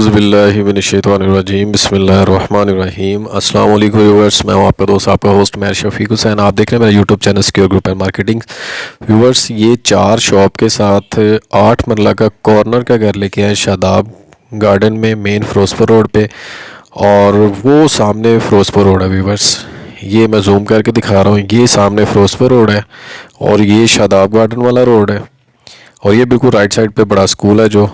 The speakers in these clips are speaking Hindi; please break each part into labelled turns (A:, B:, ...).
A: औज़ुबिल्लाहिमिनश्शैतानिर्रजीम बिस्मिल्लाहिर्रहमानिर्रहीम। अस्सलाम वालेकुम व्यूअर्स, मैं हूं आपका दोस्त आपका होस्ट मैं शफीक हुसैन। आप देख रहे हैं मेरा YouTube channel secure group and marketing. Viewers, ये 4 शॉप के साथ 8 मरला का कॉर्नर का घर लेके आए शादाब गार्डन में, मेन फ़िरोज़पुर रोड पे। और वो सामने फ़िरोज़पुर रोड है व्यूअर्स, ये मैं जूम करके दिखा रहा हूँ। ये सामने फ़िरोज़पुर रोड है और ये शादाब गार्डन वाला रोड है, और ये बिल्कुल राइट साइड पे बड़ा स्कूल है जो।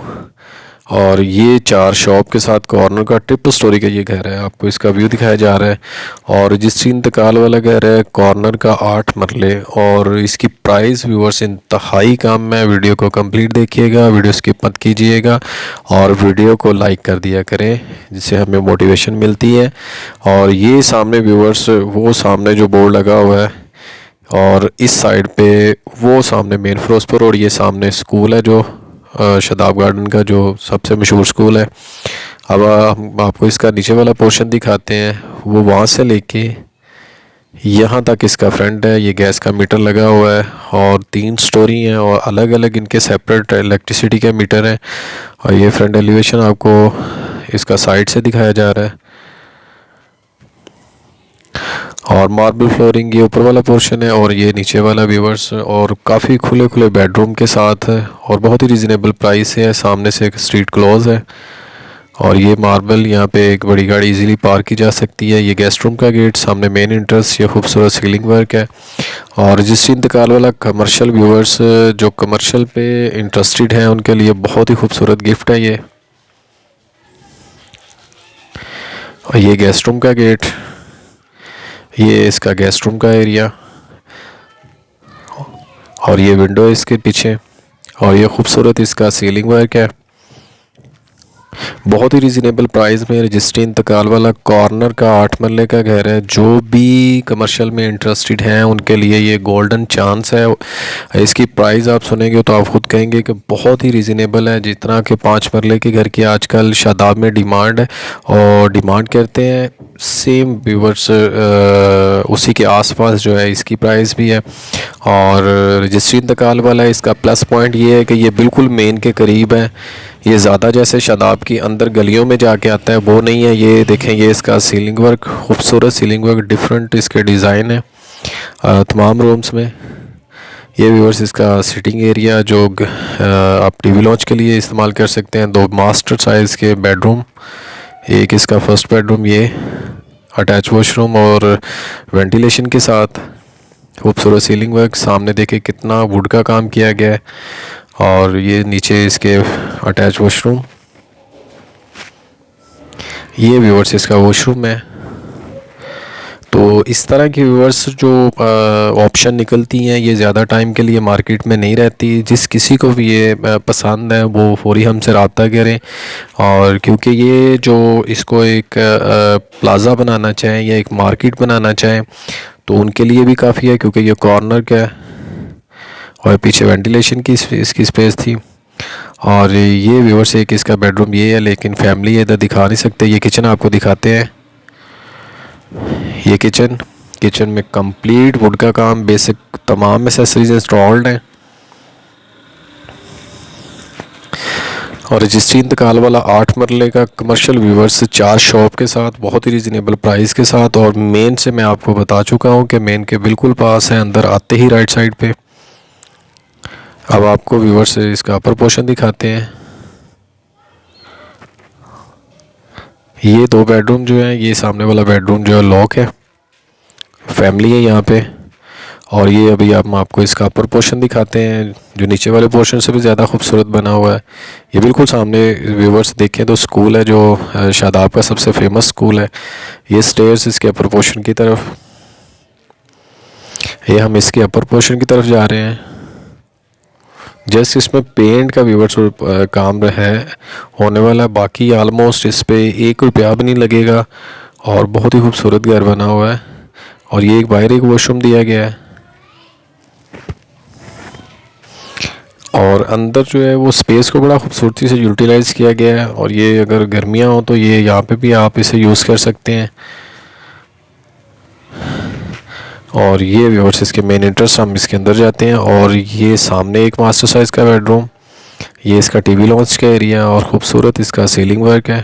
A: और ये 4 शॉप के साथ कॉर्नर का ट्रिपल स्टोरी का ये घर है, आपको इसका व्यू दिखाया जा रहा है। और रजिस्ट्री इंतकाल वाला घर है, कॉर्नर का 8 मरले, और इसकी प्राइस व्यूअर्स इंतहाई कम है। वीडियो को कंप्लीट देखिएगा, वीडियो स्किप मत कीजिएगा और वीडियो को लाइक कर दिया करें, जिससे हमें मोटिवेशन मिलती है। और ये सामने व्यूअर्स, वो सामने जो बोर्ड लगा हुआ है, और इस साइड पे वो सामने मेन फ़िरोज़पुर रोड, ये सामने स्कूल है जो शादाब गार्डन का जो सबसे मशहूर स्कूल है। अब हम आपको इसका नीचे वाला पोर्शन दिखाते हैं। वो वहाँ से लेके यहाँ तक इसका फ्रंट है, ये गैस का मीटर लगा हुआ है और 3 स्टोरी हैं और अलग अलग इनके सेपरेट इलेक्ट्रिसिटी के मीटर हैं। और ये फ्रंट एलिवेशन आपको इसका साइड से दिखाया जा रहा है। और मार्बल फ्लोरिंग ये ऊपर वाला पोर्शन है और ये नीचे वाला व्यूवर्स, और काफ़ी खुले खुले बेडरूम के साथ है और बहुत ही रिजनेबल प्राइस है। सामने से एक स्ट्रीट क्लोज है और ये मार्बल, यहाँ पे एक बड़ी गाड़ी इजीली पार्क की जा सकती है। ये गेस्ट रूम का गेट, सामने मेन एंट्रेंस, ये खूबसूरत सीलिंग वर्क है। और रजिस्ट्री इंतकाल वाला कमर्शियल व्यूवर्स, जो कमर्शियल पे इंटरेस्टेड हैं उनके लिए बहुत ही खूबसूरत गिफ्ट है ये। और ये गेस्ट रूम का गेट, ये इसका गेस्ट रूम का एरिया, और ये विंडो इसके पीछे, और ये खूबसूरत इसका सीलिंग वर्क है। बहुत ही रिजनेबल प्राइस में रजिस्ट्री इंतकाल वाला कॉर्नर का 8 मरले का घर है। जो भी कमर्शियल में इंटरेस्टेड हैं उनके लिए ये गोल्डन चांस है। इसकी प्राइस आप सुनेंगे तो आप खुद कहेंगे कि बहुत ही रिजनेबल है। जितना कि 5 मरले के घर की आजकल शादाब में डिमांड है और डिमांड करते हैं, सेम व्यूवर्स उसी के आसपास जो है इसकी प्राइस भी है। और रजिस्ट्री इंतकाल वाला इसका प्लस पॉइंट ये है कि ये बिल्कुल मेन के करीब है। ये ज़्यादा जैसे शादाब की अंदर गलियों में जाके आता है वो नहीं है। ये देखें, ये इसका सीलिंग वर्क, खूबसूरत सीलिंग वर्क, डिफरेंट इसके डिज़ाइन है तमाम रूम्स में। ये व्यूअर्स इसका सिटिंग एरिया जो आप टीवी लॉन्च के लिए इस्तेमाल कर सकते हैं। 2 मास्टर साइज़ के बेडरूम, एक इसका फर्स्ट बेडरूम, ये अटैच वॉशरूम और वेंटिलेशन के साथ, खूबसूरत सीलिंग वर्क। सामने देखे कितना वुड का काम किया गया है। और ये नीचे इसके अटैच वॉशरूम, ये व्यूअर्स इसका वॉशरूम है। तो इस तरह की व्यूअर्स जो ऑप्शन निकलती हैं, ये ज़्यादा टाइम के लिए मार्केट में नहीं रहती। जिस किसी को भी ये पसंद है वो फौरी हमसे रब्ता करें। और क्योंकि ये जो इसको एक प्लाज़ा बनाना चाहें या एक मार्केट बनाना चाहें तो उनके लिए भी काफ़ी है, क्योंकि ये कॉर्नर का है और पीछे वेंटिलेशन की इसकी स्पेस थी। और ये व्यूअर्स एक इसका बेडरूम ये है, लेकिन फैमिली इधर दिखा नहीं सकते। ये किचन आपको दिखाते हैं। ये किचन में कंप्लीट वुड का काम, बेसिक तमाम एसेसरीज इंस्टॉल्ड हैं। और रजिस्ट्री इंतकाल वाला 8 मरले का कमर्शियल व्यूअर्स 4 शॉप के साथ, बहुत ही रिजनेबल प्राइस के साथ। और मेन से मैं आपको बता चुका हूँ कि मेन के बिल्कुल पास है, अंदर आते ही राइट साइड पे। अब आपको व्यूअर्स इसका अपर पोर्शन दिखाते हैं। ये 2 बेडरूम जो है, ये सामने वाला बेडरूम जो है लॉक है, फैमिली है यहाँ पे। और ये अभी हम आपको इसका अपर पोर्शन दिखाते हैं, जो नीचे वाले पोर्शन से भी ज़्यादा खूबसूरत बना हुआ है। ये बिल्कुल सामने व्यूअर्स देखें तो स्कूल है जो शादाब का सबसे फेमस स्कूल है। ये स्टेयर्स इसके अपर पोर्शन की तरफ, ये हम इसके अपर पोर्शन की तरफ जा रहे हैं। जस्ट इसमें पेंट का व्यूअर्स काम है होने वाला, बाकी आलमोस्ट इस पे 1 रुपया भी नहीं लगेगा। और बहुत ही खूबसूरत घर बना हुआ है। और ये एक बाहर एक वॉशरूम दिया गया है, और अंदर जो है वो स्पेस को बड़ा खूबसूरती से यूटिलाइज़ किया गया है। और ये अगर गर्मियाँ हो तो ये यहाँ पे भी आप इसे यूज़ कर सकते हैं। और ये व्यूअर्स इसके मेन एंट्रेंस, हम इसके अंदर जाते हैं। और ये सामने एक मास्टर साइज़ का बेडरूम, ये इसका टीवी लॉन्च का एरिया और ख़ूबसूरत इसका सीलिंग वर्क है।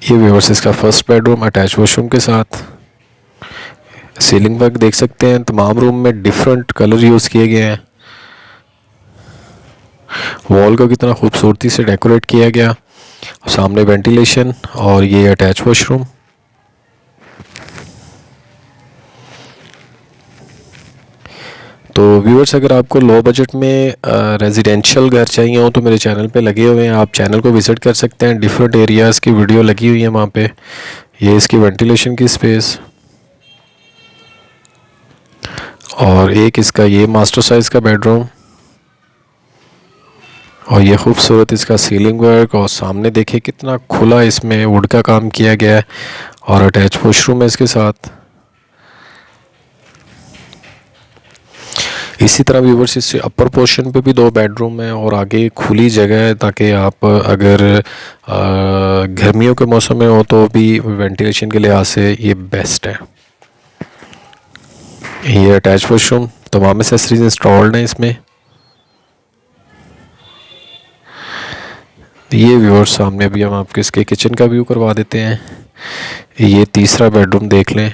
A: ये व्यूअर्स इसका फर्स्ट बेडरूम अटैच वॉशरूम के साथ। सीलिंग वर्क देख सकते हैं, तमाम रूम में डिफरेंट कलर यूज़ किए गए हैं। वॉल को कितना खूबसूरती से डेकोरेट किया गया। सामने वेंटिलेशन और ये अटैच वॉशरूम। तो व्यूअर्स, अगर आपको लो बजट में रेजिडेंशियल घर चाहिए हो तो मेरे चैनल पे लगे हुए हैं, आप चैनल को विज़िट कर सकते हैं। डिफरेंट एरियाज़ की वीडियो लगी हुई है वहाँ पे। ये इसकी वेंटिलेशन की स्पेस और एक इसका ये मास्टर साइज़ का बेडरूम और ये खूबसूरत इसका सीलिंग वर्क। और सामने देखिए कितना खुला इसमें वुड का काम किया गया है और अटैच वॉशरूम है इसके साथ। इसी तरह व्यूवर्स इससे अपर पोर्शन पे भी 2 बेडरूम है और आगे खुली जगह है, ताकि आप अगर गर्मियों के मौसम में हो तो भी वेंटिलेशन के लिहाज से ये बेस्ट है। ये अटैच वॉशरूम, तमाम एक्सेसरीज इंस्टॉल्ड हैं इसमें। ये व्यूअर्स सामने अभी हम आपको इसके किचन का व्यू करवा देते हैं। ये तीसरा बेडरूम देख लें,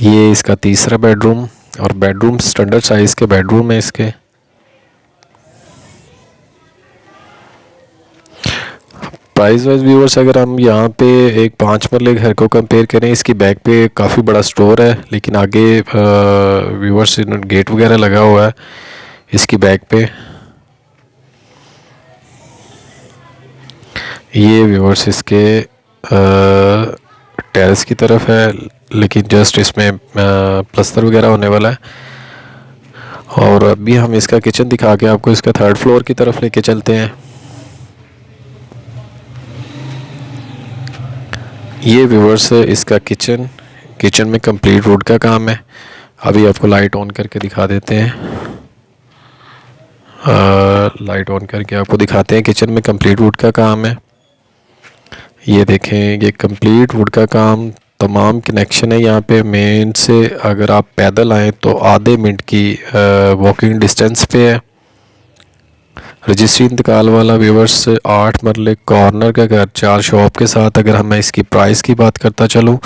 A: ये इसका तीसरा बेडरूम और बेडरूम स्टैंडर्ड साइज़ के बेडरूम है इसके। प्राइस वाइज व्यूअर्स, अगर हम यहाँ पे एक 5 मरले घर को कंपेयर करें, इसकी बैक पे काफ़ी बड़ा स्टोर है, लेकिन आगे व्यूअर्स गेट वगैरह लगा हुआ है इसकी बैक पे। ये व्यूअर्स इसके टेरेस की तरफ है, लेकिन जस्ट इसमें प्लस्तर वगैरह होने वाला है। और अभी हम इसका किचन दिखा के आपको इसका 3rd फ्लोर की तरफ लेके चलते हैं। ये व्यूअर्स इसका किचन में कंप्लीट वुड का काम है। अभी आपको लाइट ऑन करके दिखा देते हैं। लाइट ऑन करके आपको दिखाते हैं, किचन में कंप्लीट वुड का काम है। ये देखें, ये कंप्लीट वुड का काम, तमाम कनेक्शन है यहाँ पे। मेन से अगर आप पैदल आएँ तो आधे मिनट की वॉकिंग डिस्टेंस पे है। रजिस्ट्री इंतकाल वाला व्यूअर्स 8 मरले कॉर्नर का घर 4 शॉप के साथ। अगर मैं इसकी प्राइस की बात करता चलूँ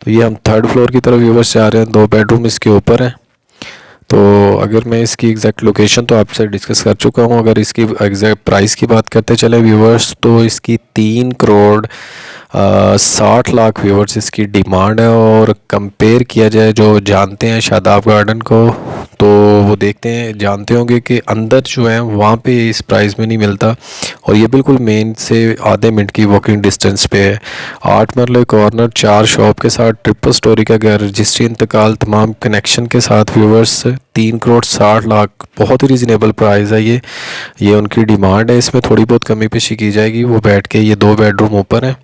A: तो ये हम 3rd फ्लोर की तरफ व्यूअर्स जा रहे हैं। 2 बेडरूम इसके ऊपर हैं। तो अगर मैं इसकी एग्जैक्ट लोकेशन तो आपसे डिस्कस कर चुका हूँ। अगर इसकी एग्जैक्ट प्राइस की बात करते चले व्यूअर्स, तो इसकी 3 करोड़ 60 लाख व्यूअर्स इसकी डिमांड है। और कंपेयर किया जाए, जो जानते हैं शादाब गार्डन को, तो वो देखते हैं, जानते होंगे कि अंदर जो है वहाँ पे इस प्राइस में नहीं मिलता। और ये बिल्कुल मेन से आधे मिनट की वॉकिंग डिस्टेंस पे है। 8 मरले कॉर्नर 4 शॉप के साथ ट्रिपल स्टोरी का घर, रजिस्ट्री इंतकाल, तमाम कनेक्शन के साथ व्यूअर्स 3 करोड़ 60 लाख, बहुत ही रीज़नेबल प्राइस है ये उनकी डिमांड है। इसमें थोड़ी बहुत कमी पेशी की जाएगी वो बैठ के। ये 2 बेडरूम ऊपर है।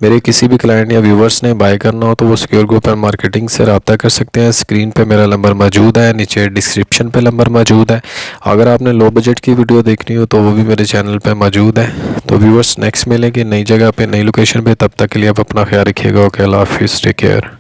A: मेरे किसी भी क्लाइंट या व्यूवर्स ने बाय करना हो तो वो सिक्योर ग्रुप एंड मार्केटिंग से रब्ता कर सकते हैं। स्क्रीन पे मेरा नंबर मौजूद है, नीचे डिस्क्रिप्शन पे नंबर मौजूद है। अगर आपने लो बजट की वीडियो देखनी हो तो वो भी मेरे चैनल पे मौजूद है। तो व्यूवर्स, नेक्स्ट मिलेंगे नई जगह पे, नई लोकेशन पे। तब तक के लिए आप अपना ख्याल रखिएगा। ओके, अल्लाह हाफिज़, टेक केयर।